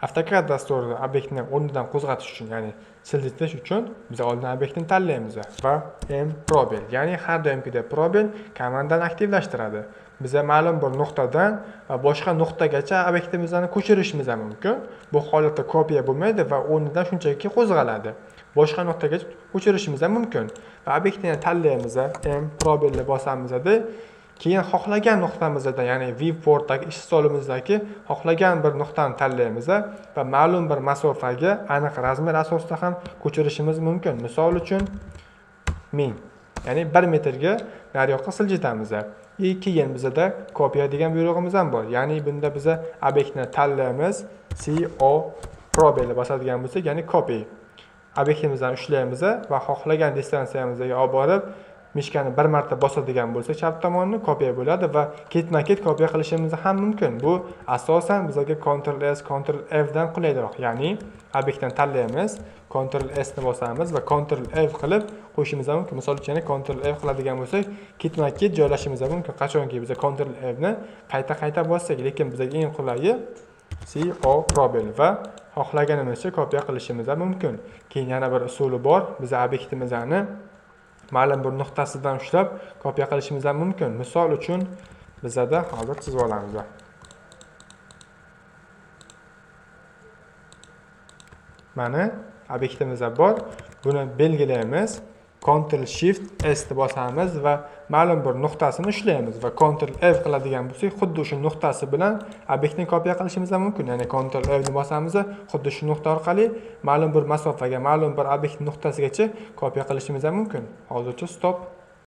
Autocad dasturida obyektni o'rnidan qo'zg'atish uchun, ya'ni siljitish uchun biz oldin obyektni tanlaymiz va probel, ya'ni har doimgidek probel komandani aktivlashtiradi. Biza ma'lum bir nuqtadan boshqa nuqtagacha obyektimizni ko'chirishimiz ham mumkin. Bu holatda kopiya bo'lmaydi va o'rnidan shunchaki qo'zg'aladi. Boshqa nuqtaga ko'chirishimiz ham mumkin. Va obyektni tanlaymiz, probelni bosamizda, keyin xohlagan nuqtamizdan, ya'ni viewportdagi ish stolimizdagi xohlagan bir nuqtani tanlaymiz va ma'lum bir masofaga aniq razmer asosida ham ko'chirishimiz mumkin. Misol uchun 1000, ya'ni 1 metrga naryoqqa siljitamiz. Keyin bizda kopiya degan buyrug'imiz ham bor. Ya'ni bunda biz obyektni tanlaymiz, CO probelni bosadigan bo'lsak, ya'ni copy. Obyektimizni ushlaymiz va xohlagan distansiyamizga olib borib mishkani bir marta bosadigan bo'lsak, chap tomonni kopiya bo'ladi va ketma-ket kopiya qilishimiz ham mumkin. Bu asosan bizga Ctrl S, Ctrl F dan qulayroq. Ya'ni obyektni tanlaymiz, Ctrl S ni bosamiz va Ctrl F qilib qo'yishimiz mumkin. Misol uchun Ctrl F qiladigan bo'lsak, ketma-ket joylashimiz mumkin. Qachonki biz Ctrl F ni qayta bossak, lekin bizga eng qulayi CO probel va xohlaganimizcha kopiya qilishimiz mumkin. Keyin yana bir usuli bor. Biz obyektimizni ma'lum bir nuqtasidan ushlab kopiya qilishimiz mumkin. Misol uchun bizda hozir chizib olamiz. Mana obyektimiz bor. Buni belgilaymiz. Ctrl Shift S ni bosamiz va ma'lum bir nuqtasini ushlaymiz va Ctrl F qiladigan bo'lsak, xuddi shu nuqtasi bilan obyektni kopiya qilishimiz mumkin. Ya'ni Ctrl F ni bosamiz, xuddi shu nuqta orqali ma'lum bir masofaga, ma'lum bir obyektning nuqtasigacha kopiya qilishimiz mumkin. Hozircha stop.